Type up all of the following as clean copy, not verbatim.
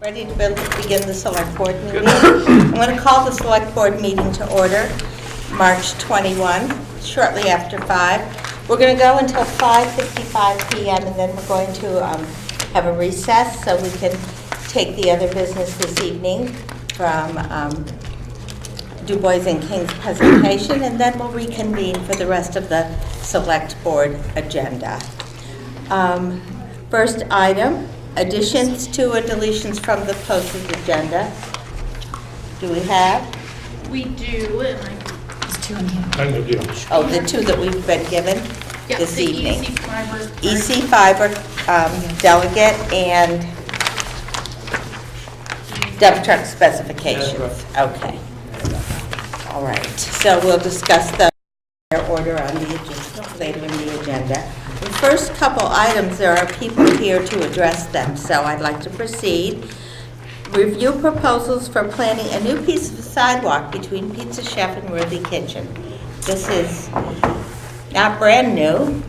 Ready to begin the select board meeting. I'm going to call the select board meeting to order, March 21, shortly after 5. We're going to go until 5:55 p.m. and then we're going to have a recess so we can take the other business this evening from Du Bois and King's presentation, and then we'll reconvene for the rest of the select board agenda. First item, additions to or deletions from the posted agenda. Do we have? We do. There's two in here. I'm with you. Oh, the two that we've been given Yep, this the evening. EC Fiber. EC Fiber delegate and dump truck specifications. Okay. All right. So we'll discuss the order on the agenda later in the agenda. The first couple items, there are people here to address them, so I'd like to proceed. Review proposals for planning a new piece of sidewalk between Pizza Chef and Worthy Kitchen. This is not brand new.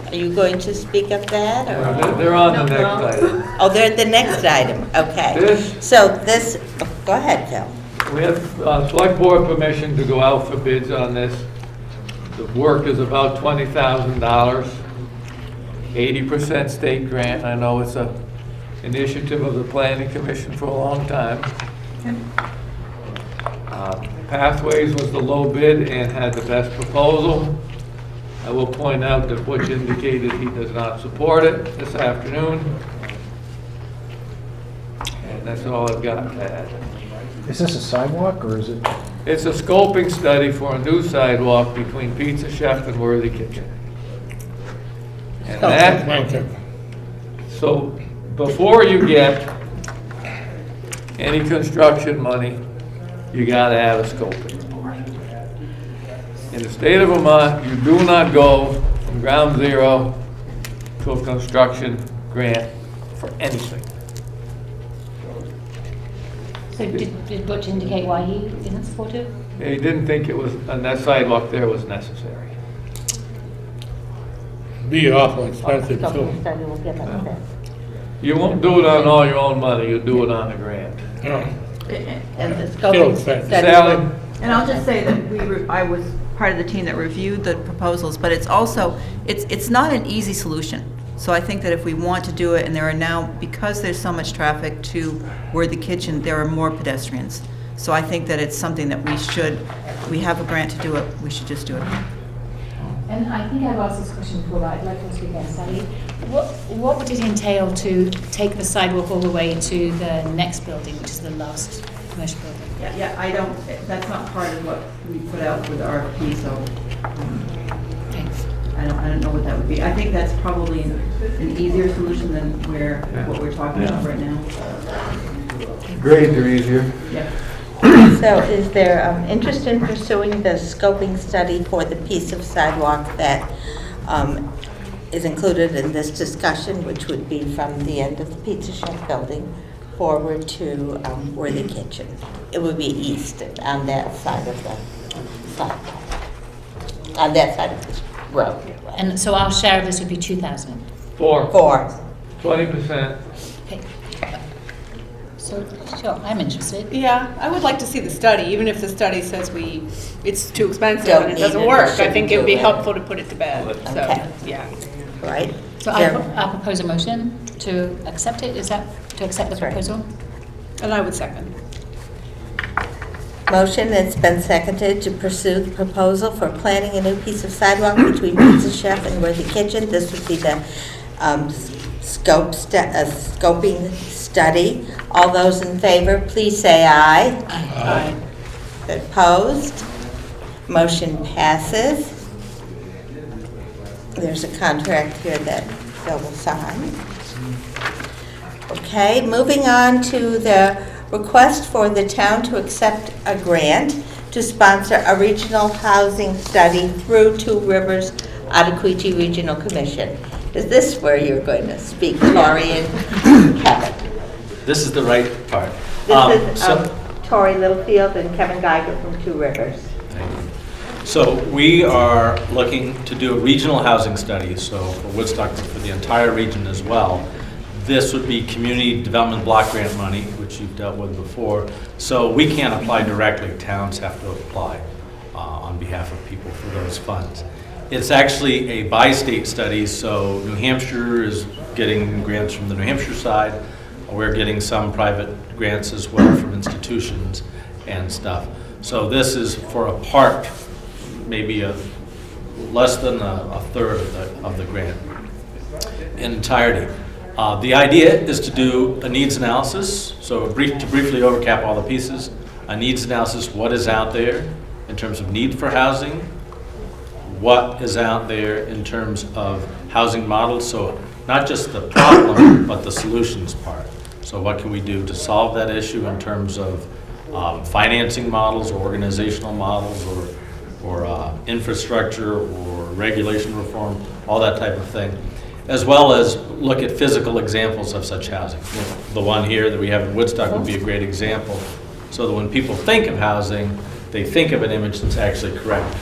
Are you going to speak of that? Or? They're on the next item. Oh, they're the next item, okay. So this, go ahead, Phil. We have select board permission to go out for bids on this. The work is about $20,000, 80% state grant. I know it's a initiative of the Planning Commission for a long time. Pathways was the low bid and had the best proposal. I will point out that Butch indicated he does not support it this afternoon. And that's all I've got to add. Is this a sidewalk or is it? It's a scoping study for a new sidewalk between Pizza Chef and Worthy Kitchen. And that, Okay. so before you get any construction money, you gotta have a scoping report. In the state of Vermont, you do not go from ground zero to a construction grant for anything. So did Butch indicate why he didn't support it? They didn't think it was, and that sidewalk there was necessary. Be awful expensive Scoping too. study will give us this. You won't do it on all your own money, you'll do it on a grant. Oh, And the Still scoping expensive. study. Sally? And I'll just say that I was part of the team that reviewed the proposals, but it's also, it's not an easy solution. So I think that if we want to do it, and there are now, because there's so much traffic to Worthy Kitchen, there are more pedestrians. So I think that it's something that we have a grant to do it, we should just do it. And I think I've asked this question before, but I'd like to ask you again, Sally. What would it entail to take the sidewalk all the way to the next building, which is the last commercial building? Yeah, that's not part of what we put out with the RFP, so Okay. I don't know what that would be. I think that's probably an easier solution than what we're talking about right now. Grades are easier. Yeah. So is there interest in pursuing the scoping study for the piece of sidewalk that is included in this discussion, which would be from the end of the Pizza Chef building forward to Worthy Kitchen? It would be east on that side of the sidewalk, on that side of the road. And so our share of this would be 2,000. Four. 20%. Okay. So, sure, I'm interested. Yeah, I would like to see the study, even if the study says it's too expensive Don't and it need doesn't it, work. or I think it would be shouldn't do it. helpful to put it to bed, Okay. so, yeah. Right? So There- I propose a motion to accept it. Is that to accept the That's right. proposal? And I would second. Motion, it's been seconded to pursue the proposal for planning a new piece of sidewalk between Pizza Chef and Worthy Kitchen. This would be the scoping study. All those in favor, please say aye. Aye. Opposed? Motion passes. There's a contract here that Phil will sign. Okay, moving on to the request for the town to accept a grant to sponsor a regional housing study through Two Rivers Ottaquechee Regional Commission. Is this where you're going to speak, Tori and Kevin? This is the right part. This is Tori Littlefield and Kevin Geiger from Two Rivers. So we are looking to do a regional housing study, so for Woodstock, for the entire region as well. this would be community development block grant money, which you've dealt with before. So we can't apply directly. Towns have to apply on behalf of people for those funds. It's actually a bi-state study, so New Hampshire is getting grants from the New Hampshire side. We're getting some private grants as well from institutions and stuff. So this is for a part, maybe less than a third of the grant in entirety. The idea is to do a needs analysis. So to briefly overcap all the pieces, a needs analysis, what is out there in terms of need for housing, what is out there in terms of housing models, so not just the problem, but the solutions part. So what can we do to solve that issue in terms of financing models or organizational models or infrastructure or regulation reform, all that type of thing, as well as look at physical examples of such housing. The one here that we have in Woodstock would be a great example, so that when people think of housing, they think of an image that's actually correct.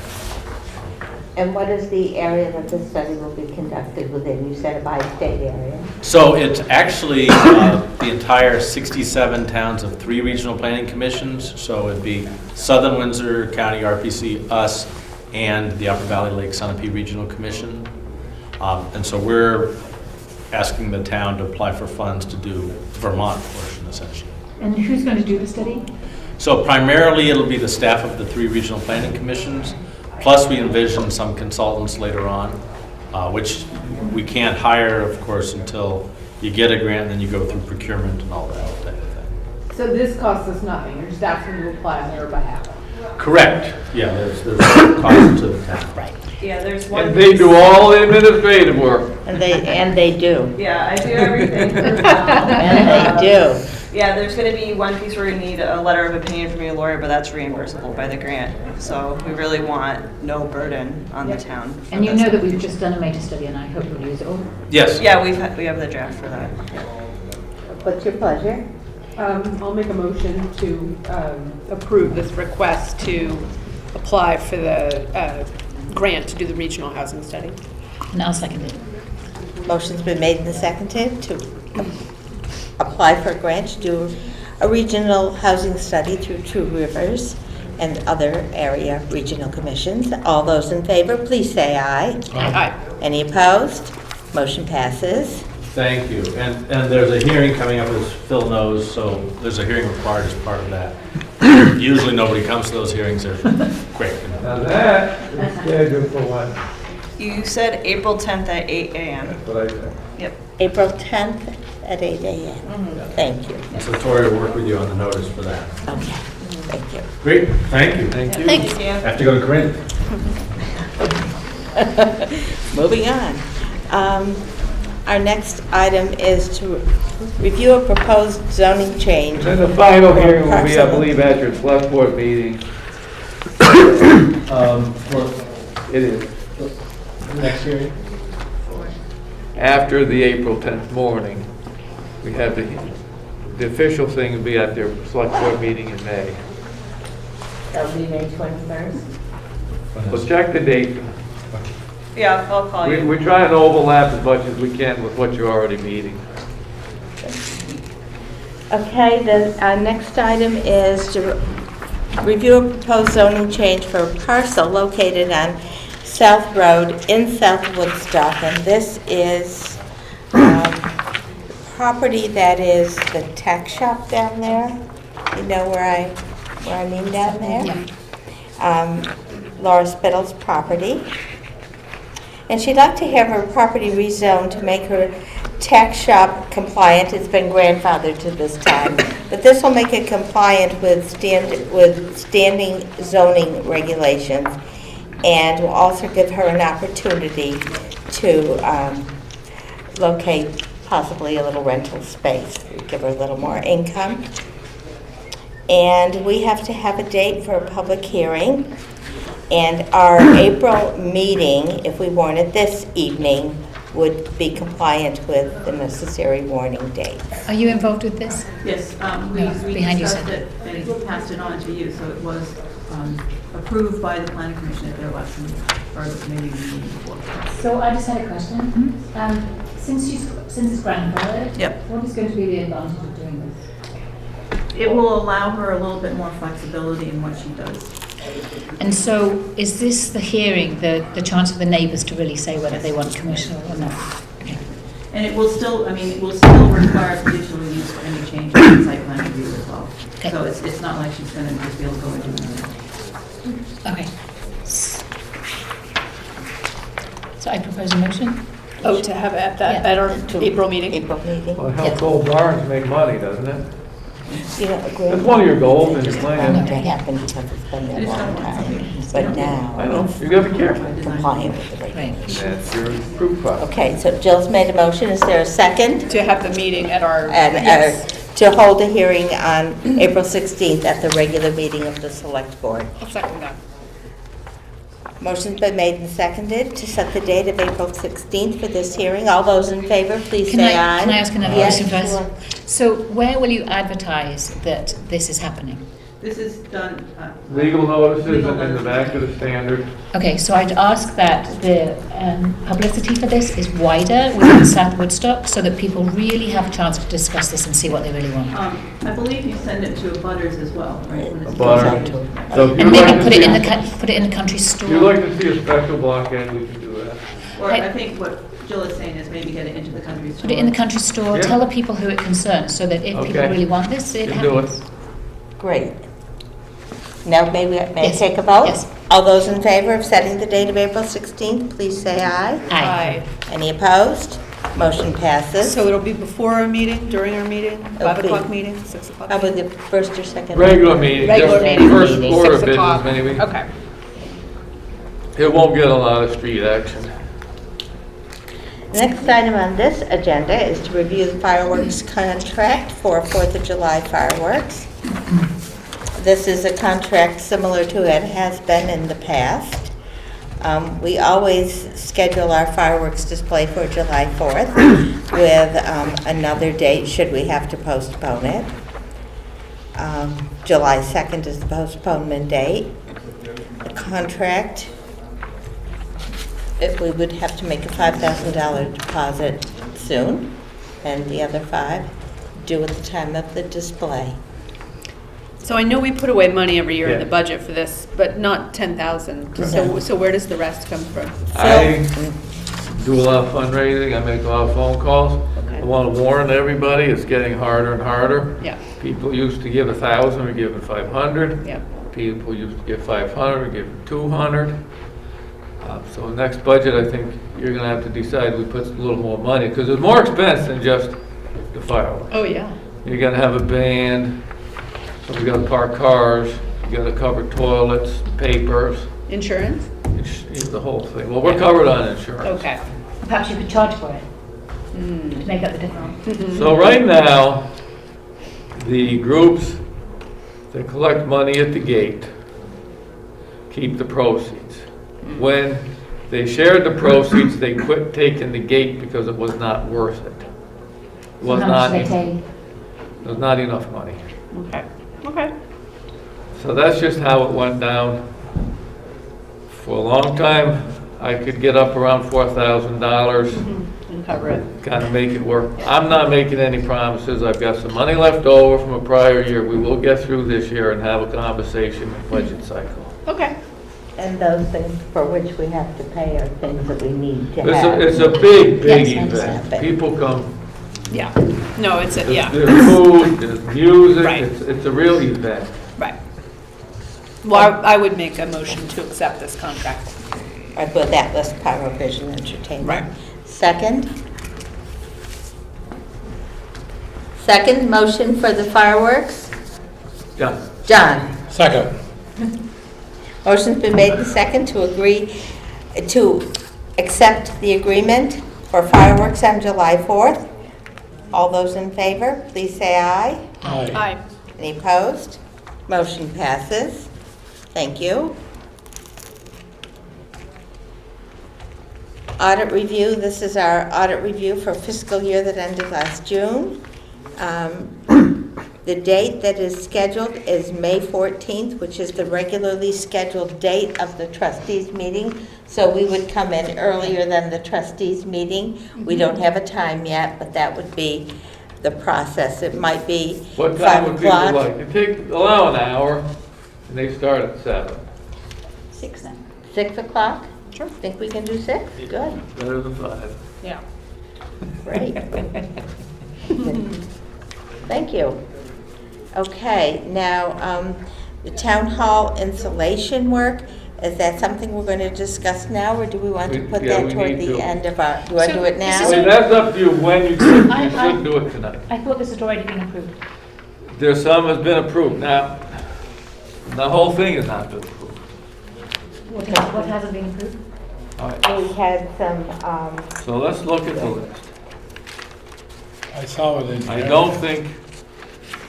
And what is the area that this study will be conducted within? You said a bi-state area. So it's actually the entire 67 towns of 3 regional planning commissions. So it'd be Southern Windsor County RPC, us, and the Upper Valley Lake Sunapee Regional Commission. And so we're asking the town to apply for funds to do the Vermont portion, essentially. And who's going to do the study? So primarily, it'll be the staff of the 3 regional planning commissions, plus we envision some consultants later on, which we can't hire, of course, until you get a grant and then you go through procurement and all that type of thing. So this costs us nothing, you're just asking to apply on their behalf. Correct. Yeah, there's no cost to the town. Right. Yeah, there's one. And they do all the administrative work. And they do. Yeah, I do everything for the And they do. Yeah, there's going to be one piece where you need a letter of opinion from your lawyer, but that's reimbursable by the grant. So we really want no burden on the town. for And you this. know that we've just done a major study, and I hope we'll use it all. Yes. Yeah, we have the draft for that. What's your pleasure? I'll make a motion to approve this request to apply for the grant to do the regional housing study. And I'll second it. Motion's been made and seconded to apply for a grant to do a regional housing study through Two Rivers and other area regional commissions. All those in favor, please say aye. Aye. Any opposed? Motion passes. Thank you. And there's a hearing coming up, as Phil knows, so there's a hearing required as part of that. Usually nobody comes to those hearings, they're quick. Now that is scheduled for what? You said April 10th at 8 a.m. That's what I said. Yep. April 10th at 8 a.m. Thank you. So Tori will work with you on the notice for that. Okay, thank you. Great, thank you. Thank you. Thanks. Thank you. Have to go to Corinne. Moving on. Our next item is to review a proposed zoning change. And the final for hearing will be, I parcel- believe, at your select board meeting. It is. Next hearing? After the April 10th morning. We have the official thing will be at their select board meeting in May. That'll be May 21st. So check the date. Yeah, I'll call you. We're trying to overlap as much as we can with what you're already meeting. Okay, the next item is to review a proposed zoning change for a parcel located on South Road in South Woodstock. And this is property that is the tech shop down there. You know where I mean down there? Yeah. Laura Spittle's property. And she'd like to have her property rezoned to make her tax shop compliant. It's been grandfathered to this time. But this will make it compliant with standing zoning regulations, and will also give her an opportunity to locate possibly a little rental space, give her a little more income. And we have to have a date for a public hearing. And our April meeting, if we warn it this evening, would be compliant with the necessary warning dates. Are you involved with this? Yes, No, we behind you, discussed sir. it and passed it on to you, so it was approved by the planning commission at their last meeting. or maybe the meeting before. So I just had a question. Since it's grandfathered, Yep. what is going to be the advantage of doing this? It will allow her a little bit more flexibility in what she does. And so is this the hearing, the chance for the neighbours to really say whether they want commercial or not? Okay. And it will still, it will still require conditional use for any changes in site plan review as well. Okay. So it's not like she's gonna just be able to go and do anything. Okay. So I propose a motion. Oh, to have it at our April meeting? April meeting. Well, it helps old barns make money, doesn't it? You know, That's one of your goals in your It plan. to happen because it's been there a long time, but now I know, you gotta be careful. it's compliant with the regulations. That's your proof file. Okay, so Jill's made a motion, is there a second? To have the meeting at our, And yes. to hold a hearing on April 16th at the regular meeting of the Select Board. I'll second that. Motion's been made and seconded to set the date of April 16th for this hearing. All those in favor, please Can say I aye. ask another Yes, question sure. first? So where will you advertise that this is happening? This is done. Legal notices and in the back of the standard. Okay, so I'd ask that the publicity for this is wider within South Woodstock so that people really have a chance to discuss this and see what they really want. I believe you send it to abutters as well, right? when it's- Butter. So if And you'd maybe like to put it in the, see, put it in the country if store. you'd like to see a special blockade, we can do that. Or I think what Jill is saying is maybe get it into the country store. Put it in the country store, Yeah. tell the people who it concerns, so that if people Okay. really want this, it You do it. happens. Great. Now, may I Yes. take a vote? Yes. All those in favor of setting the date of April 16th, please say aye. Aye. Any opposed? Motion passes. So it'll be before our meeting, during our meeting, 5 Okay. o'clock meeting, 6 o'clock? How about the first or second? Regular meeting, Regular just meeting. first 6 order of 6 o'clock. business maybe. Okay. It won't get a lot of street action. Next item on this agenda is to review the fireworks contract for 4th of July fireworks. This is a contract similar to it has been in the past. We always schedule our fireworks display for July 4th with another date should we have to postpone it. July 2nd is the postponement date. The contract, if we would have to make a $5,000 deposit soon, and the other 5 due at the time of the display. So I know we put away money every year in Yeah. the budget for this, but not 10,000. No. So where does the rest come from? I do a lot of fundraising, I make a lot of phone calls. I want to warn everybody, it's getting harder and harder. Yeah, People used to give 1,000, we're giving 500. yeah. People used to give 500, we're giving 200. So next budget, I think you're gonna have to decide we put a little more money, because it's more expense than just the fireworks. Oh, yeah. You're gonna have a band, so we gotta park cars, you gotta cover toilets, papers, Insurance? it's the whole thing. Well, we're covered on insurance. Okay. Perhaps you could charge for it to make up the difference. So right now, the groups that collect money at the gate keep the proceeds. When they shared the proceeds, they quit taking the gate because it was not worth it. It was How much not, do they take? there was not enough money. Okay. Okay. So that's just how it went down. For a long time, I could get up around $4,000, And cover it. kind of make it work. I'm not making any promises. I've got some money left over from a prior year. We will get through this year and have a conversation budget cycle. Okay. And those things for which we have to pay are things that we need to It's have. a, it's a big, big Yes, I understand. event. People come, Yeah. No, it's a, there's yeah, there's food, there's music, Right. it's a real event. right. Well, I would make a motion to accept this contract. Right, with that list, Pyro Vision Entertainment. Right. Second? Second motion for the fireworks? Yeah. John? Second. Motion's been made and second to agree, to accept the agreement for fireworks on July 4th. All those in favor, please say aye. Aye. Any opposed? Motion passes. Thank you. Audit review, this is our audit review for fiscal year that ended last June. The date that is scheduled is May 14th, which is the regularly scheduled date of the trustees meeting. So we would come in earlier than the trustees meeting. We don't have a time yet, but that would be the process. It might be What 5 time would people o'clock. like? Allow an hour, and they start at 7. 6 then. 6 o'clock? Sure. Think we can do 6? Good, Better than 5. Yeah. great. Thank you. Okay, now, the town hall insulation work, is that something we're going to discuss now, or do we want to put Yeah, that we toward need the to. end of our, do I So do it this now? is Well, that's up to you when you do it. You I- shouldn't do it tonight. I thought this had already been approved. There's some has been approved. Now, the whole thing has not been approved. What hasn't been approved? All right, We had some, so let's look at the list. I saw it in. I don't think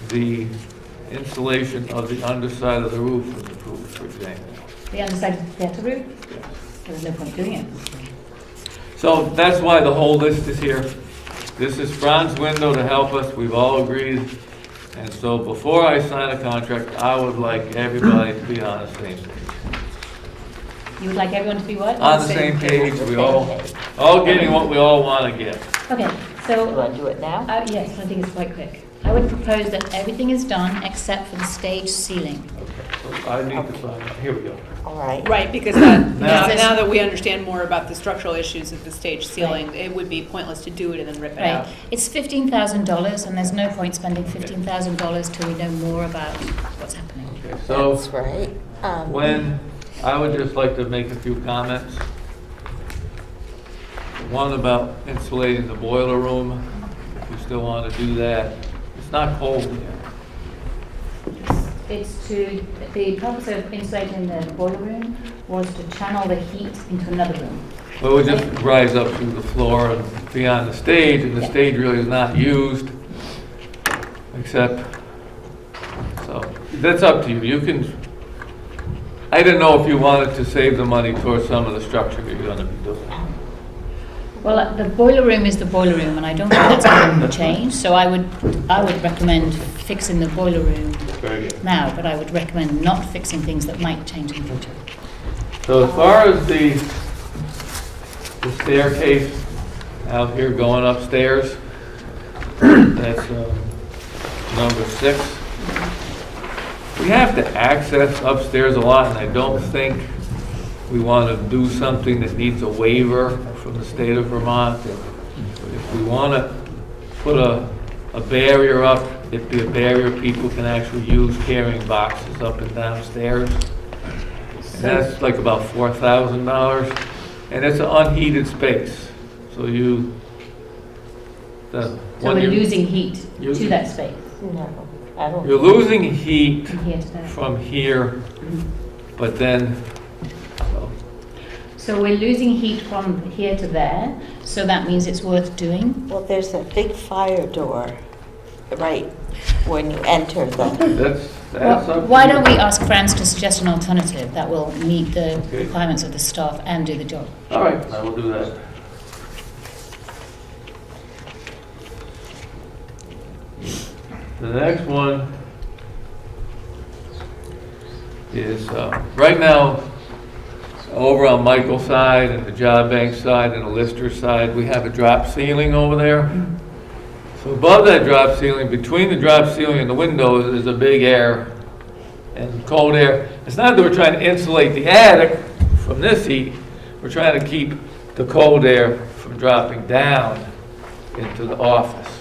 the insulation of the underside of the roof was approved, for example. The underside of the theatre roof? There's no point doing it. So that's why the whole list is here. This is Fran's window to help us, we've all agreed. And so before I sign a contract, I would like everybody to be on the same page. You would like everyone to be what? On the same page, we all getting what we all want to get. Okay, do so, I do it now? yes, I think it's quite quick. I would propose that everything is done except for the stage ceiling. Okay, so I need to find out, here we go. All right. Right, because now Now- now that we understand more about the structural issues of the stage ceiling, it would be pointless to do it and then rip it Right, out. it's $15,000 and there's no point spending $15,000 till we know more about what's happening. Okay, so That's right. when, I would just like to make a few comments. One about insulating the boiler room, if you still want to do that. It's not cold here. It's to, the purpose of insulating the boiler room was to channel the heat into another room. Well, it would just rise up through the floor and be on the stage, and the Yeah. stage really is not used, except, so, that's up to you. You can, I didn't know if you wanted to save the money towards some of the structure you're gonna be doing. Well, the boiler room is the boiler room, and I don't think that's going to change, so I would recommend fixing the boiler room Very good. now, but I would recommend not fixing things that might change in the future. So as far as the staircase out here going upstairs, that's number 6. We have to access upstairs a lot, and I don't think we want to do something that needs a waiver from the state of Vermont. If we want to put a barrier up, it'd be a barrier people can actually use carrying boxes up and downstairs. And that's like about $4,000, and it's an unheated space. So So we're losing heat you- to that space, No, I don't. you're losing heat from here to there. from here, but then, so, So we're losing heat from here to there, so that means it's worth doing. Well, there's a big fire door, right, when you enter the, that's up to Why you. don't we ask Franz to suggest an alternative that will meet the Okay. requirements of the staff and do the job? All right, I will do that. The next one is, right now, over on Michael's side and the job bank side and the Lister side, we have a drop ceiling over there. So above that drop ceiling, between the drop ceiling and the windows, is a big air and cold air. It's not that we're trying to insulate the attic from this heat, we're trying to keep the cold air from dropping down into the office.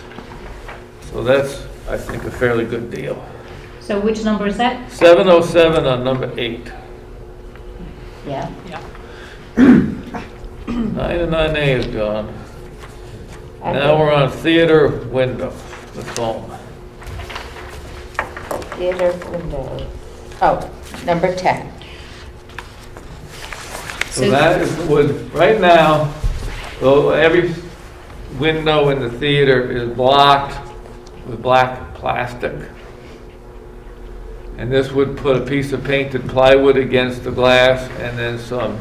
So that's, I think, a fairly good deal. So which number is that? 707 on number 8. Yeah. 9 and 9A is gone. Now we're on theater window, the foam. theater windows. Oh, number 10. So that is, right now, well, every window in the theater is blocked with black plastic. And this would put a piece of painted plywood against the glass and then some,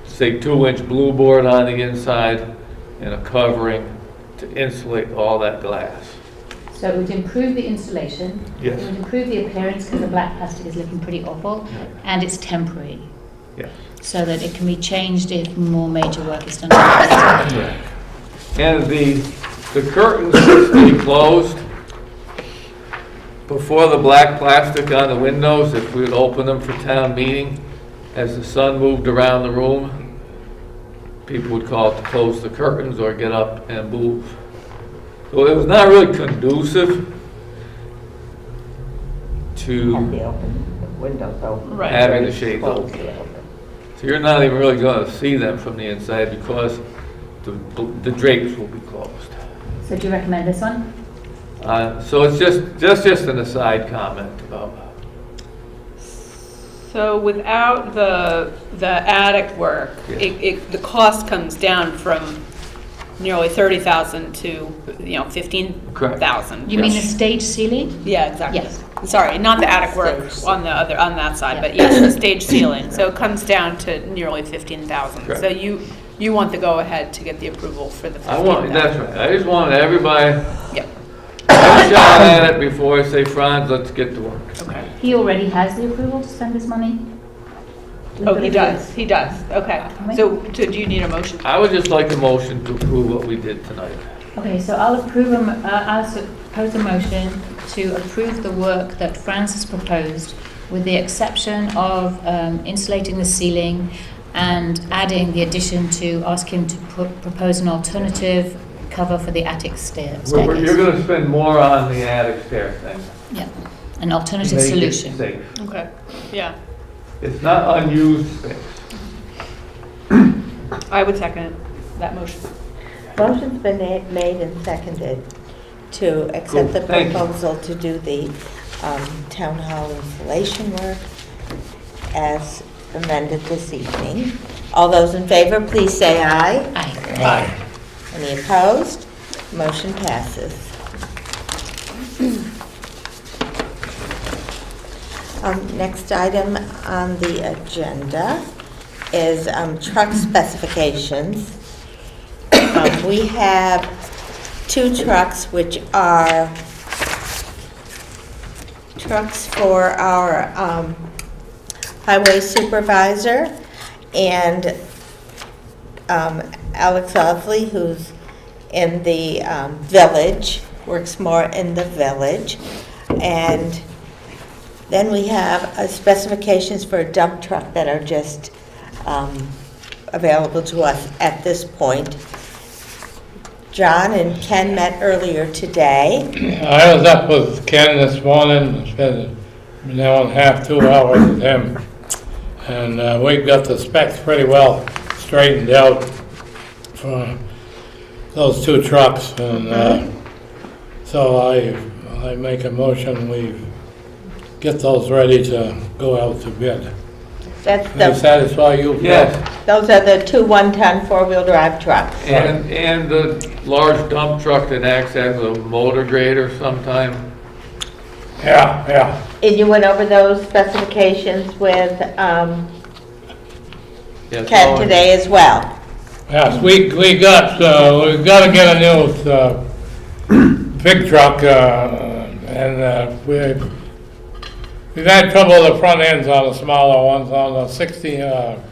say, 2-inch blue board on the inside and a covering to insulate all that glass. So it would improve the insulation. Yes. It would improve the appearance because the black plastic is looking pretty awful, and it's temporary. Yes. so that it can be changed if more major work is done. And the curtains stay closed before the black plastic on the windows, if we would open them for town meeting, as the sun moved around the room, people would call it to close the curtains or get up and move. So it was not really conducive to Windows open. Right. having the shades open. So you're not even really going to see them from the inside because the drapes will be closed. So do you recommend this one? So it's just an aside comment about. So without the attic work, Yeah. the cost comes down from nearly 30,000 to, 15,000. You mean the stage ceiling? Yeah, exactly. Yes. Sorry, not the attic work on that side, but yes, the stage ceiling. So it comes down to nearly 15,000. Correct. So you want the go-ahead to get the approval for the 15,000. That's right. I just wanted everybody Yep, a shot at it before I say, Franz, let's get to work. okay. He already has the approval to spend this money? Oh, he does, okay. So do you need a motion? I would just like a motion to approve what we did tonight. Okay, so I'll propose a motion to approve the work that Franz has proposed, with the exception of insulating the ceiling and adding the addition to ask him to propose an alternative cover for the attic staircase. You're going to spend more on the attic stair thing. Yeah, an alternative Make it solution. safe. Okay, yeah. It's not unused space. I would second that motion. Motion's been made and seconded to accept the Cool, thank you. proposal to do the town hall insulation work as amended this evening. All those in favor, please say aye. Aye. Any opposed? Motion passes. Next item on the agenda is truck specifications. We have 2 trucks which are trucks for our highway supervisor and Alex Osley, who's in the village, works more in the village. And then we have specifications for a dump truck that are just available to us at this point. John and Ken met earlier today. I was up with Ken this morning, spent an hour and a half, 2 hours with him. And we've got the specs pretty well straightened out for those 2 trucks. And so I make a motion, we get those ready to go out to bid. That's Does that satisfy you? Phil? Yes, those are the 2 one-ton four-wheel drive trucks. and the large dump truck that acts as a motor grader sometime. Yeah. And you went over those specifications with Yes, Ken all- today as well. Yes, we got to get a new big truck, and we've had trouble with the front ends on the smaller ones, on the 16,000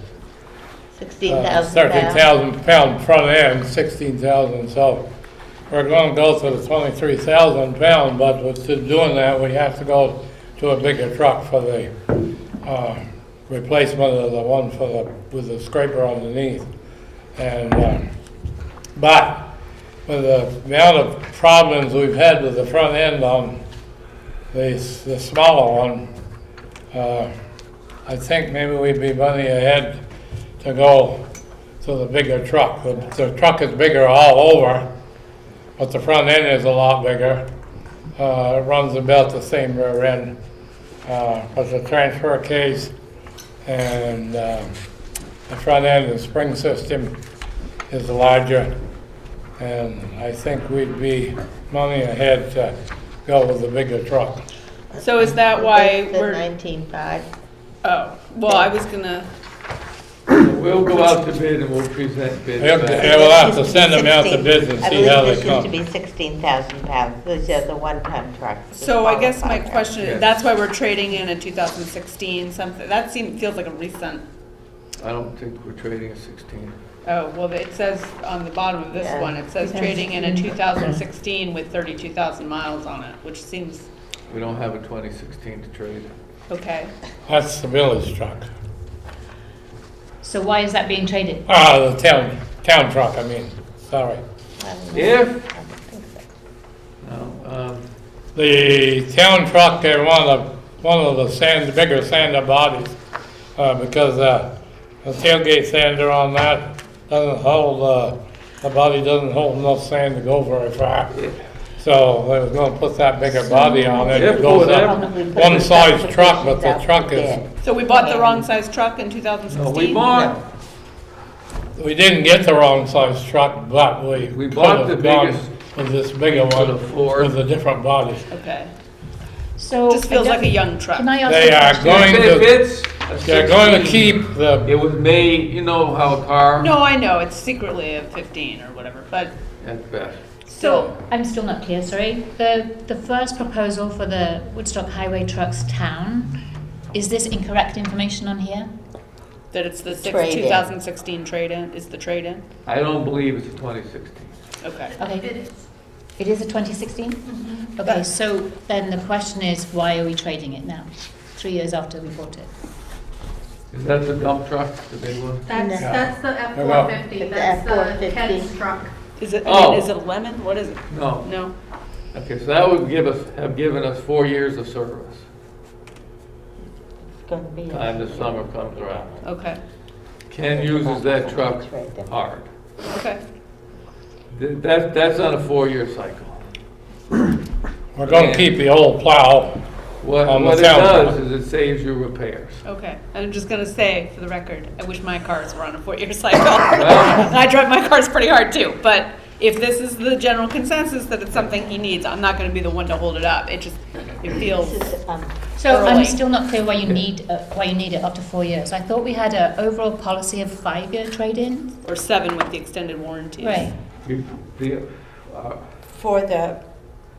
16,000 pounds. 13,000 pound front end, 16,000. So we're going to go to the 23,000 pound, but with doing that, we have to go to a bigger truck for the replacement of the one with the scraper underneath. And but with the amount of problems we've had with the front end on the smaller one, I think maybe we'd be money ahead to go to the bigger truck. The truck is bigger all over, but the front end is a lot bigger. It runs about the same rear end, but the transfer case and the front end, the spring system is larger, and I think we'd be money ahead to go with the bigger truck. So is that why The we're, 19.5. oh, well, I was gonna, We'll go out to bid and we'll present bids Yeah, back. yeah, we'll have to send them out to bids and see how they I come. believe this used to be 16,000 pounds. Those are the one-ton trucks. the so I guess my smaller question, Yeah. that's why we're trading in a 2016, something, that feels like a recent I don't think we're trading a 16. Oh, well, it says on the bottom of this Yeah. one, it says trading in a 2016 with 32,000 miles on it, which seems We don't have a 2016 to trade. okay. That's the village truck. So why is that being traded? The town truck, I mean, sorry. If, I don't think so. no, The town truck, they one of the bigger sander bodies, because the tailgate sander on that doesn't hold, the body doesn't hold enough sand to go very far. So they was gonna put that bigger body on it. It goes up one size truck, but the truck is, So we bought the wrong size truck in no, 2016? we didn't get the wrong size truck, but we We could bought the have gone biggest with this bigger to one the Ford. with a different body. Okay. So Just feels I like a don't- young truck. Can I ask They a are question? going If to, it's a they're going to 16, keep the, it was made, you know how a car, No, I know, it's secretly a 15 or whatever, but at best. So, I'm still not clear, sorry. The first proposal for the Woodstock Highway Trucks Town, is this incorrect information on here? that it's the Trade-in. 2016 trade-in, is the trade-in? I don't believe it's a 2016. Okay. Okay. It is a 2016? Okay, so then the question is, why are we trading it now, 3 years after we bought it? Is that the dump truck, the big one? That's the Hello. F-450, The that's the F-450. Ken's truck. Is it, Oh. is it a lemon? What is it? No. No? Okay, so that would have given us 4 years of service. It's gonna be. Time the summer comes around. Okay, Ken uses that truck hard. okay. That's on a 4-year cycle. we're gonna keep the old plow. What On the it town does truck. is it saves you repairs. Okay, and I'm just gonna say, for the record, I wish my cars were on a 4-year cycle. And I drive my cars pretty hard too, but if this is the general consensus that it's something he needs, I'm not gonna be the one to hold it up. It feels, This is, So I'm Early. still not clear why you need it up to 4 years. I thought we had an overall policy of 5-year trade-in. or 7 with the extended warranties. Right. For the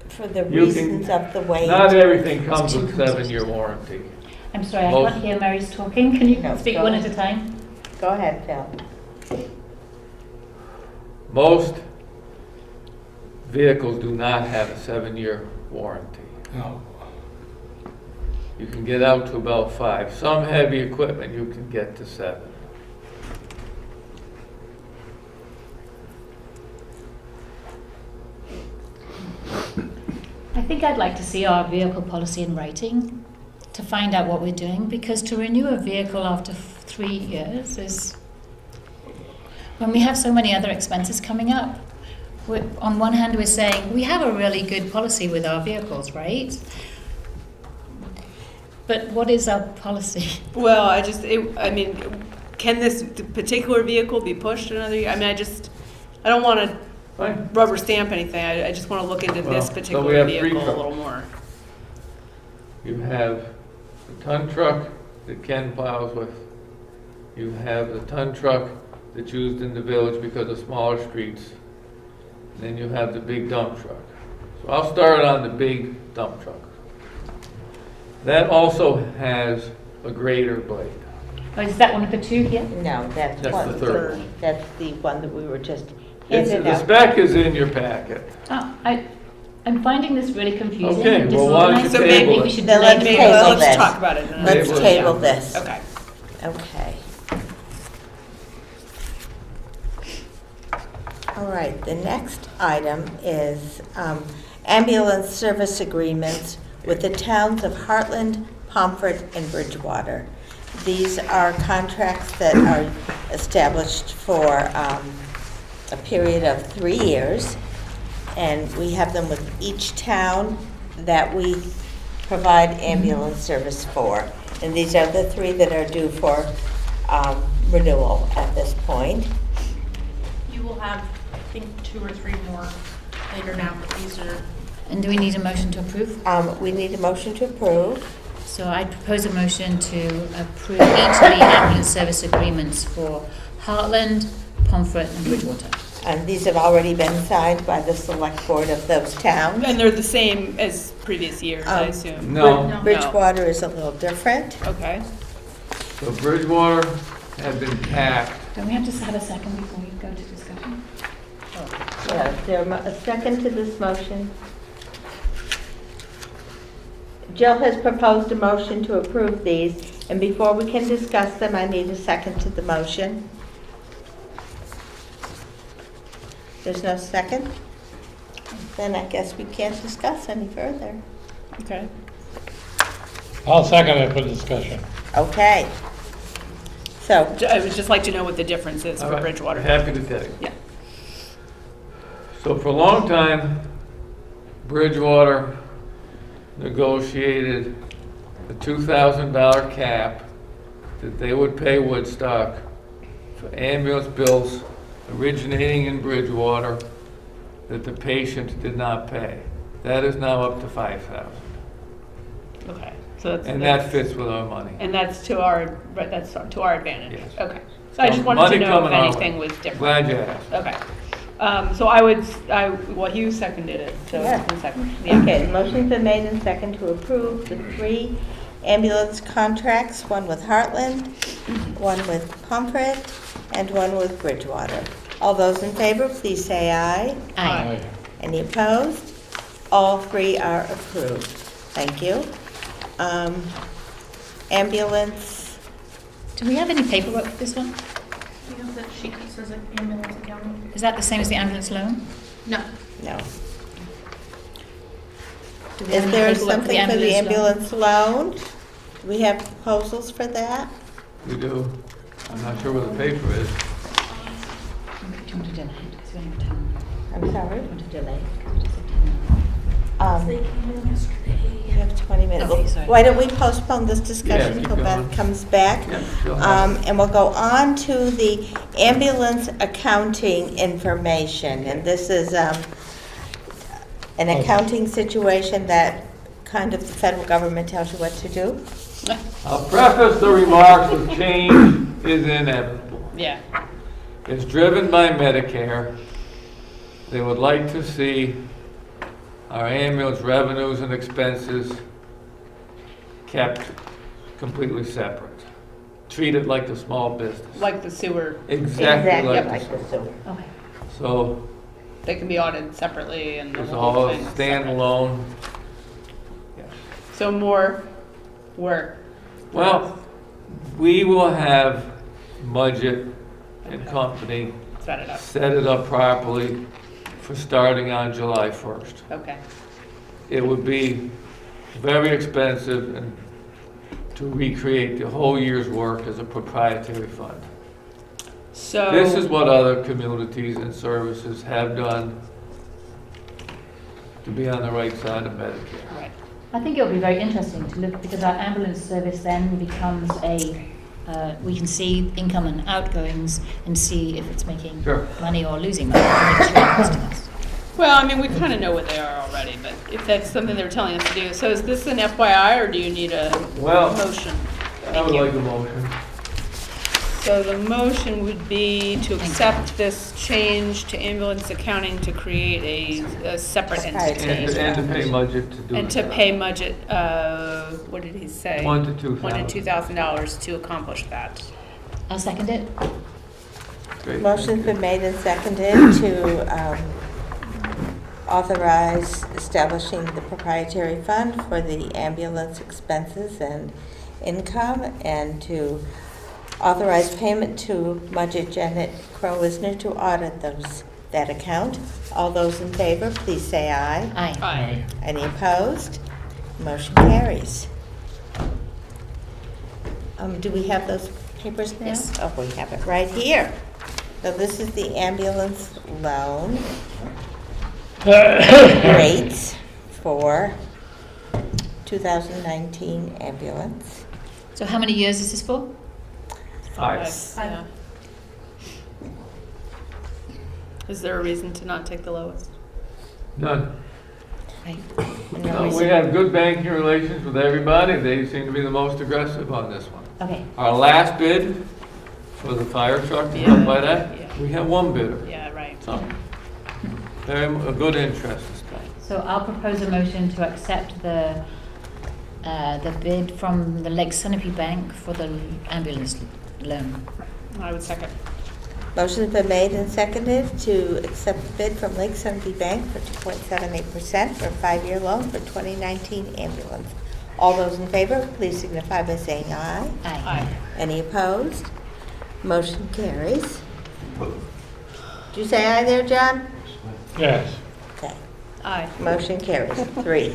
You can- reasons of the way. Not everything comes with 7-year warranty. I'm sorry, I Most- can't hear Mary's talking. Can you No, speak go one ahead. at a time? Go ahead, Phil. Most vehicles do not have a 7-year warranty. No. You can get out to about 5. Some heavy equipment you can get to 7. I think I'd like to see our vehicle policy in writing to find out what we're doing, because to renew a vehicle after 3 years is, when we have so many other expenses coming up. On one hand, we're saying, we have a really good policy with our vehicles, right? But what is our policy? Well, I mean, can this particular vehicle be pushed another year? I mean, I don't want to Fine. rubber stamp anything. I just want to look into Well, this so we particular have 3 vehicle a trucks. little more. You have the ton truck that Ken plows with. You have the ton truck that's used in the village because of smaller streets. And then you have the big dump truck. So I'll start on the big dump truck. That also has a grader blade. Oh, is that one of the 2 here? No, that's That's one. the third one. That's the one that we were just It's, handed the out. spec is in your packet. I'm finding this really confusing. Okay, and well, why don't you disorganized. So table maybe it? we should Then delay let's the Maybe, table process. let's this. talk about it. another Let's Table it. day. table this. Okay. Okay. All right, the next item is ambulance service agreements with the towns of Heartland, Pomfret, and Bridgewater. These are contracts that are established for a period of 3 years, and we have them with each town that we provide ambulance service for. And these are the 3 that are due for renewal at this point. You will have, I think, 2 or 3 more later now, but these are, And do we need a motion to approve? We need a motion to approve. So I propose a motion to approve each of the ambulance service agreements for Heartland, Pomfret, and Bridgewater. And these have already been signed by the select board of those towns. And they're the same as previous years, I assume. No. No. Bridgewater is a little different. Okay. So Bridgewater had been packed. Don't we have to have a second before we go to discussion? Yeah, is there a second to this motion? Jill has proposed a motion to approve these, and before we can discuss them, I need a second to the motion. There's no second? Then I guess we can't discuss any further. Okay. I'll second it for discussion. Okay. So, I would just like to know what the difference is All for right, Bridgewater. Happy to tell you. Yeah. So for a long time, Bridgewater negotiated a $2,000 cap that they would pay Woodstock for ambulance bills originating in Bridgewater that the patient did not pay. That is now up to $5,000. Okay. So that's And that fits with our money. And that's to our, right, that's to our advantage? Yes. Okay. So I just wanted Money to know if coming our anything way. was different. Glad you asked. Okay. So well, Hugh seconded it, so Yeah. who seconded? Yeah. okay, the motion's been made and second to approve the 3 ambulance contracts, one with Heartland, one with Pomfret, and one with Bridgewater. All those in favor, please say aye. Aye. Any opposed? All 3 are approved. Thank you. Ambulance, Do we have any paperwork for this one? You have that sheet that says ambulance accounting? Is that the same as the ambulance loan? No. no. Do we Is have any there paperwork something for the loan? ambulance loan? Do we have proposals for that? We do. I'm not sure where the paper is. Do you want to delay it? Because we only have 10. I'm sorry? Do you want to delay it? Because we just have 10. They came in yesterday. We have 20 minutes. Okay, sorry. Why don't we postpone this discussion keep till Beth going. comes back? Yeah, go ahead. And we'll go on to the ambulance accounting information. And this is an accounting situation that kind of the federal government tells you what to do. I'll preface the remarks with change is inevitable. Yeah. It's driven by Medicare. They would like to see our ambulance revenues and expenses kept completely separate. Treated like the small business. Like the sewer, Exactly like like the the small. sewer. Okay. So they can be audited separately and the it's whole all thing is separate. standalone. So more work. Well, we will have budget and company Set it up. set it up properly for starting on July 1st. Okay. It would be very expensive and to recreate the whole year's work as a proprietary fund. So. This is what other communities and services have done to be on the right side of Medicare. Right. I think it'll be very interesting to look, because our ambulance service then becomes we can see income and outgoings and see if it's making Sure. money or losing money. Make sure it's costing us. Well, I mean, we kind of know what they are already, but if that's something they're telling us to do. So is this an FYI or do you need a Well, motion? I would Thank you. like a motion. So the motion would be to accept this change to ambulance accounting to create a separate entity. And to pay budget to do it. And to pay budget, what did he say? $1,000 to $2,000. $1,000 to $2,000 to accomplish that. I'll second it. Great. Motion's been made and seconded to authorize establishing the proprietary fund for the ambulance expenses and income, and to authorize payment to Mudgett Janet Crow-Wisner to audit that account. All those in favor, please say aye. Aye. Aye. Any opposed? Motion carries. Do we have those papers now? Yes. Oh, we have it right here. So this is the ambulance loan rates for 2019 ambulance. So how many years is this for? 5. Yeah. Is there a reason to not take the lowest? None. Right. And no No, we reason- have good banking relations with everybody. They seem to be the most aggressive on this one. Okay. Our last bid for the fire truck, Yeah, up by that, yeah. we have one bidder. Yeah, right. So, a good interest this time. So I'll propose a motion to accept the bid from the Lake Sunapee Bank for the ambulance loan. I would second. Motion's been made and seconded to accept the bid from Lake Sunapee Bank for 2.78% for a 5-year loan for 2019 ambulance. All those in favor, please signify by saying aye. Aye. Any opposed? Motion carries. Did you say aye there, John? Yes. Okay. Aye. Motion carries, 3.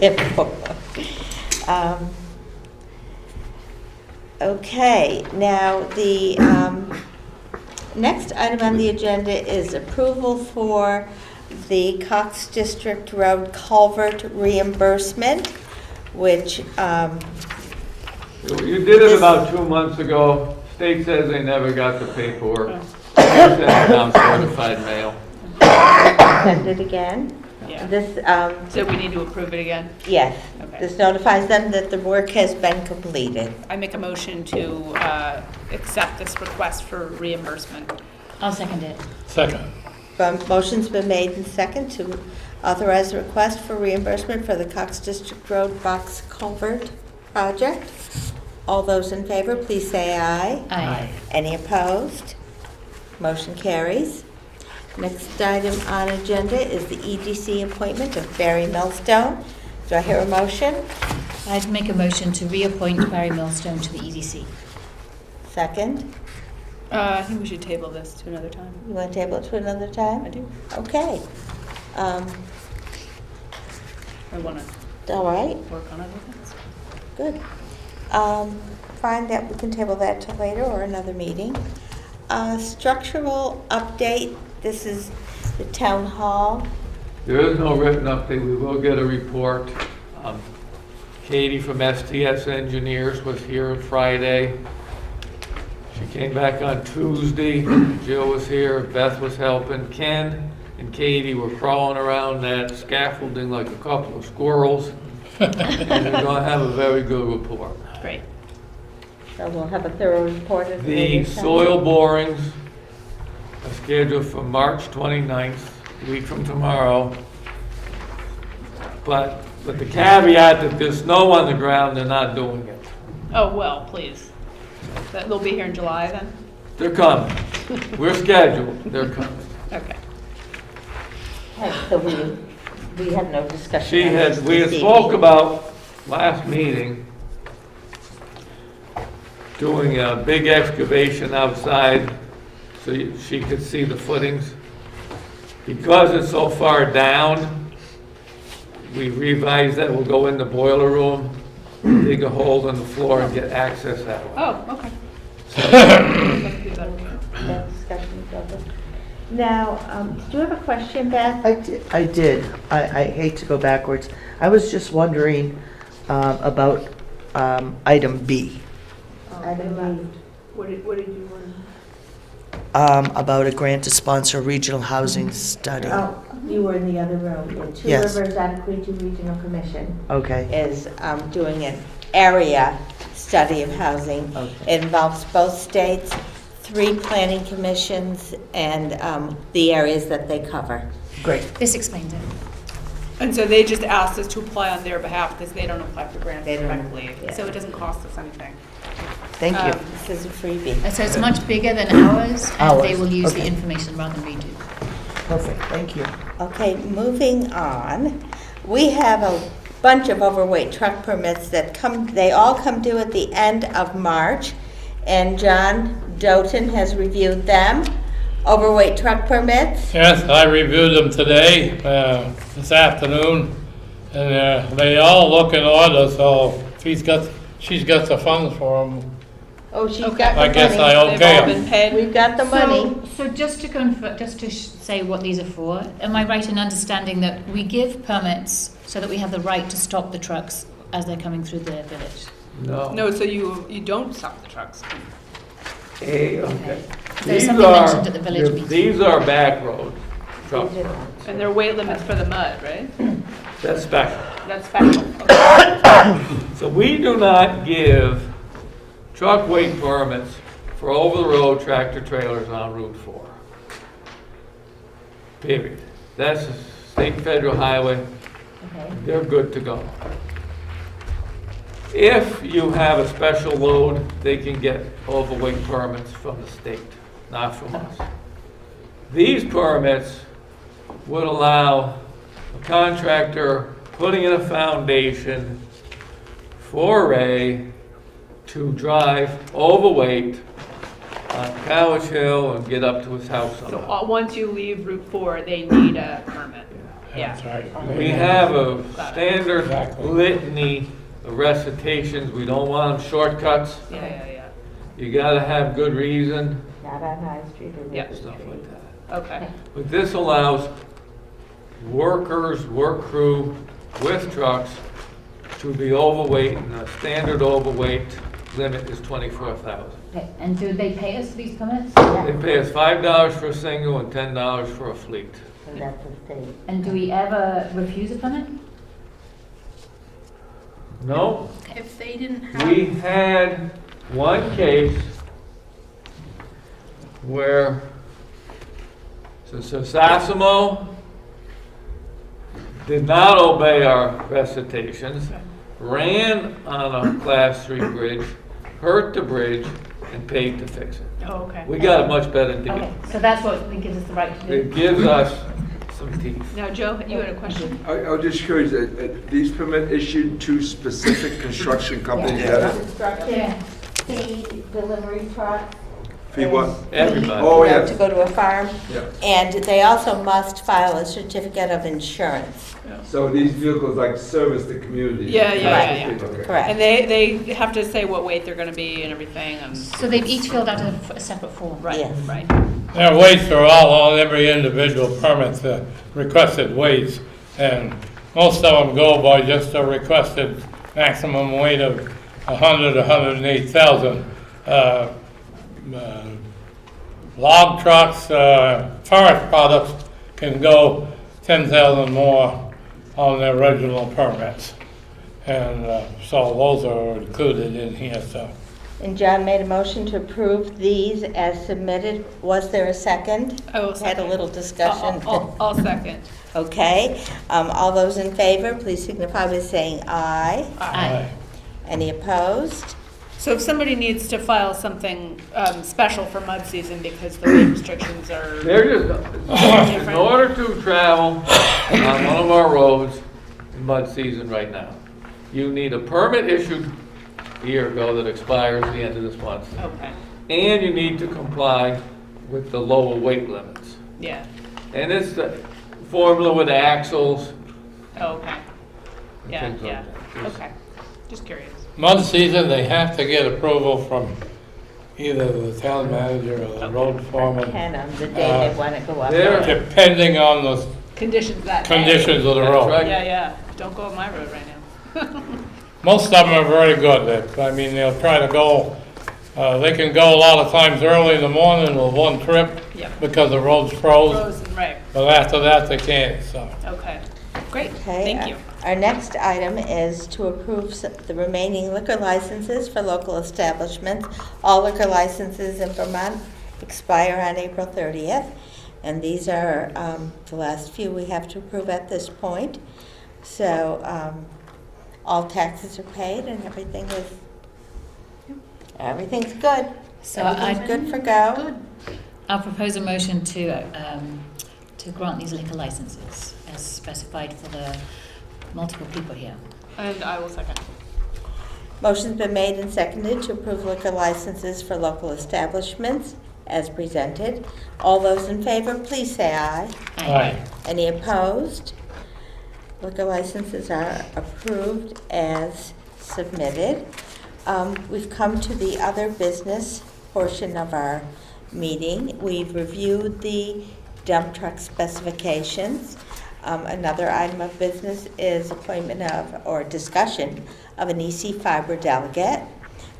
Okay, now the next item on the agenda is approval for the Cox District Road culvert reimbursement, which, You did it about 2 months ago. State says they never got the paperwork. Sent it down certified mail. send it again. Yeah. This, So we need to approve it again. yes, Okay. this notifies them that the work has been completed. I make a motion to accept this request for reimbursement. I'll second it. Second. Motion's been made and second to authorize the request for reimbursement for the Cox District Road box culvert project. All those in favor, please say aye. Aye. Any opposed? Motion carries. Next item on agenda is the EDC appointment of Barry Millstone. Do I hear a motion? I'd make a motion to reappoint Barry Millstone to the EDC. Second? I think we should table this to another time. You want to table it to another time? I do. Okay. I want to All right, work on other things. good. Fine, that we can table that till later or another meeting. Structural update, this is the town hall. There is no written update. We will get a report. Katie from STS Engineers was here on Friday. She came back on Tuesday. Jill was here. Beth was helping. Ken and Katie were crawling around that scaffolding like a couple of squirrels. And they're going to have a very good report. Great. So we'll have a thorough report at the The later time. soil borings are scheduled for March 29th, a week from tomorrow. But with the caveat that there's snow on the ground, they're not doing it. Oh, well, please. They'll be here in July then? They're coming. We're scheduled. They're coming. Okay. Okay, so we have no discussion. We on had this spoke evening. about last meeting doing a big excavation outside so she could see the footings. Because it's so far down, we revised that we'll go in the boiler room, dig a hole in the floor and get access that way. Oh, okay. Let's do that. No discussion is over. Now, did you have a question, Beth? I did. I hate to go backwards. I was just wondering about item B, What did you want? about a grant to sponsor a regional housing study. Oh, you were in the other room. The Two Yes. Rivers Adequacy Regional Commission Okay, is doing an area study of housing. Okay. It involves both states, 3 planning commissions, and the areas that they cover. great. This explains it. And so they just asked us to apply on their behalf because they don't apply for grants They don't, directly. yeah. So it doesn't cost us anything. Thank you. This is a freebie. So it's much bigger than ours, and they Ours, will use the okay. information rather than we do. Perfect, thank you. Okay, moving on. We have a bunch of overweight truck permits that they all come due at the end of March, and John Doughton has reviewed them. Overweight truck permits. Yes, I reviewed them today, this afternoon, and they all look in order, so she's got the funds for them. Oh, she's Okay. got the I money. guess I They've all okay been them. paid. We've got the money. So just to confirm, just to say what these are for, am I right in understanding that we give permits so that we have the right to stop the trucks as they're coming through the village? No, so you don't stop the trucks. Okay. There's something mentioned at the village meeting. These are back road trucks. And there are weight limits for the mud, right? That's special. That's special. Okay. So we do not give truck weight permits for over-the-road tractor trailers on Route 4. Period. That's a state and federal highway. Okay. They're good to go. If you have a special load, they can get overweight permits from the state, not from us. These permits would allow a contractor putting in a foundation for Ray to drive overweight on Cowich Hill and get up to his house on So that. once you leave Route 4, they need a permit. That's right. We have a standard Exactly. litany of recitations. We don't want them shortcuts. Yeah. You gotta have good reason, Not on High Street or Yeah. River stuff Street. like that. Okay. But this allows workers, work crew with trucks to be overweight, and the standard overweight limit is 24,000. Okay, and do they pay us for these permits? They pay us $5 for a single and $10 for a fleet. And that's the state. And do we ever refuse a permit? No, If they didn't have. we had one case where Sasamo did not obey our recitations, ran on a class 3 bridge, hurt the bridge, and paid to fix it. Oh, okay. We got a much better Okay, deal. so that's what gives us the right to do. It gives us some teeth. Now, Joe, you had a question? I was just curious, these permit issued to specific construction companies that, Construction, feed, delivery trucks. fee what? Everybody. Oh, You have yeah. to go to a farm. Yeah. And they also must file a certificate of insurance. So these vehicles like service the community? Yeah. Okay. Correct. And they have to say what weight they're gonna be and everything, and, So they've each filled out a separate form? right, Yes. right. Their weights are all on every individual permit, the requested weights. And most of them go by just a requested maximum weight of 100, 108,000. Log trucks, forest products can go 10,000 more on their original permits. And so those are included in here, so. And John made a motion to approve these as submitted. Was there a second? I will Had a second. little discussion. I'll second. Okay, all those in favor, please signify by saying aye. Aye. Any opposed? So if somebody needs to file something special for mud season because the weight restrictions are They're just, in order to travel on one of our roads in mud season right now, you need a permit issued a year ago that expires at the end of this month. okay, And you need to comply with the lower weight limits. yeah, And it's the formula with the axles. okay, and yeah, things like yeah, that. Just- okay, just curious. Mud season, they have to get approval from either the town manager or the road foreman, And on the day they want to go up. There- depending on the Conditions that day. conditions of the That's road. right. Yeah, don't go on my road right now. Most of them are very good. I mean, they'll try to go, they can go a lot of times early in the morning with one trip Yep. because the road's froze, Frozen, right, but after that, they can't, so. okay, great, Okay, thank you. Our next item is to approve the remaining liquor licenses for local establishments. All liquor licenses in Vermont expire on April 30th, and these are the last few we have to approve at this point. So all taxes are paid and everything's good. So Everything's good for go. I'll propose a motion to grant these liquor licenses as specified for the multiple people here. And I will second. Motion's been made and seconded to approve liquor licenses for local establishments as presented. All those in favor, please say aye. Aye. Any opposed? Liquor licenses are approved as submitted. We've come to the other business portion of our meeting. We've reviewed the dump truck specifications. Another item of business is appointment of, or discussion of an EC Fiber delegate.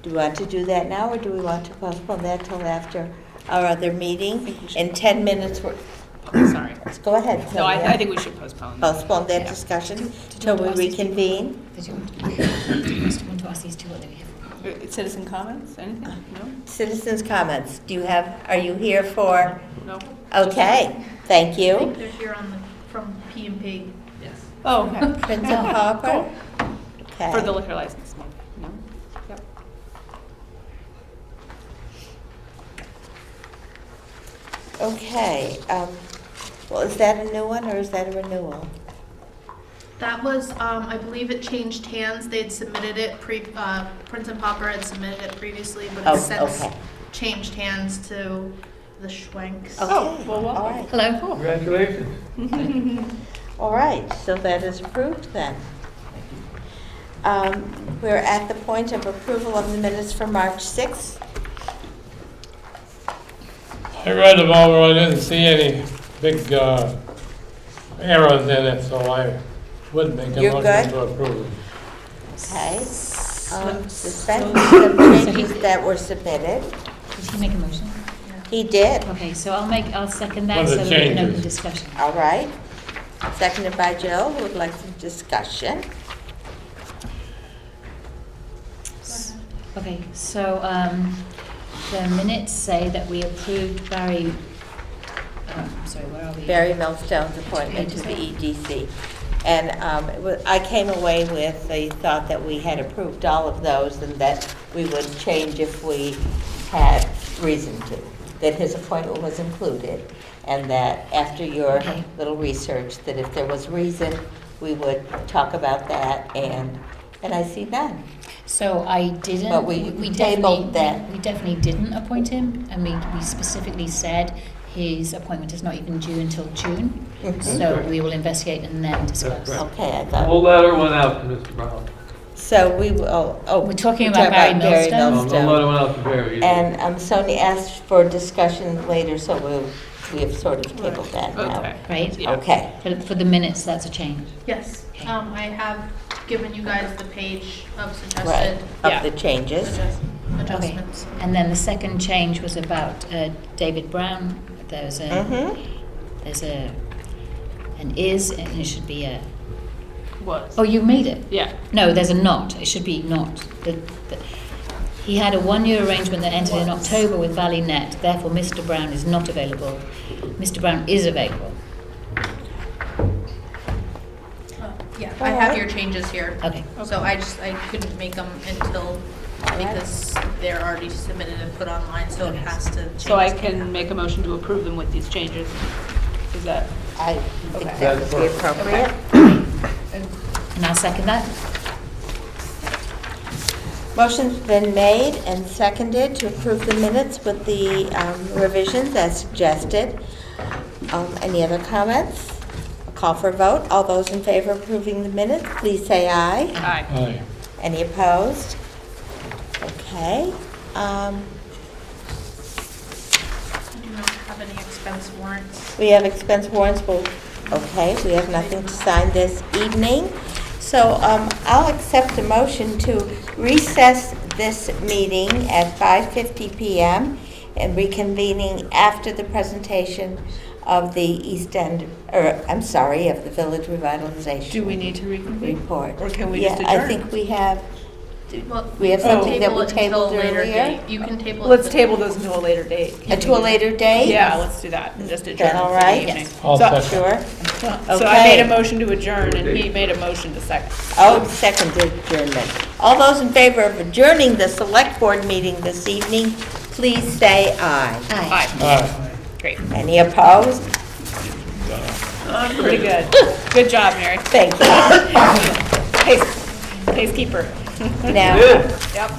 Do we want to do that now, or do we want to postpone that till after our other meeting? In 10 minutes, Sorry. let's go ahead. No, I Sylvia. think we should postpone. Postpone that Yeah. discussion till we reconvene. Did you want to ask these two what they were here for? Citizen comments, anything? No? Citizens' comments. Are you here for? No? Okay, thank I think you. they're here from P and P. Oh, okay. Prince of Harper? For the Okay. liquor license one, no? Okay, well, is that a new one or is that a renewal? That was, I believe it changed hands. They had submitted it, Prince and Popper had submitted it previously, but Oh, it's since okay. changed hands to the Schwenks. Okay, well, all right. Hello? Congratulations. All right, so that is approved then. We're at the point of approval of the minutes for March 6th. I read them over, I didn't see any big errors in it, so I would make a You're motion good? to approve. Okay. Suspension of changes that were submitted. Did he make a motion? He did, Okay, so I'll second that For so the that we can open changes. discussion. all right. Seconded by Jill, who would like some discussion. Okay, so the minutes say that we approved Barry, sorry, where are we? Barry Millstone's appointment to the EDC. And I came away with the thought that we had approved all of those and that we would change if we had reason to, that his appointment was included, and that after your Okay. little research, that if there was reason, we would talk about that, and I see none. So I didn't. But we tabled that. We definitely didn't appoint him, and we specifically said his appointment is not even due until June. Mhm. So we will investigate and then discuss. Okay, I thought, We'll letter went out to Mr. Brown. so we will, We're talking about Barry Millstone? No letter went out to Barry. And Sonia asked for discussion later, so we have sort of tabled that now. Okay. Right? Yeah. Okay, For the minutes, that's a change. Yes, Okay. I have given you guys the page of right, suggested Yeah. of the changes. Okay. adjustments. And then the second change was about David Brown. There's Mhm. an is, and it should be a, Was. oh, you made it? Yeah. No, there's a not. It should be not. He had a one-year arrangement that ended in October with Valley Net. Therefore, Mr. Brown is not available. Mr. Brown is available. Yeah, I have your changes here. Okay. So I couldn't make them until, because they're already submitted and put online, so it has to change. So I can make a motion to approve them with these changes. Is that? I think Okay. that would be appropriate. And I'll second that. Motion's been made and seconded to approve the minutes with the revisions as suggested. Any other comments? A call for a vote. All those in favor of approving the minutes, please say aye. Aye. Aye. Any opposed? Okay. I do not have any expense warrants. We have expense warrants. Okay, we have nothing to sign this evening. So I'll accept a motion to recess this meeting at 5:50 PM and reconvening after the presentation of the East End, of the Village Revitalization. Do we need to reconvene? Report. Or can we just Yeah, I adjourn? think we have, Well, we have something that we table it until tabled a later earlier. date. You can table it. Let's to- table those until a later date. To a later date? Yeah, let's do that and just adjourn that all for the right? evening. Yes. I'll So- second. Sure. So I made a Okay. motion to adjourn and he made a motion to second. Oh, seconded adjournment. All those in favor of adjourning the select board meeting this evening, please say aye. Aye. Aye. Great. Any opposed? Pretty good. Good job, Mary. Thank you. Pacekeeper. Now, Yep.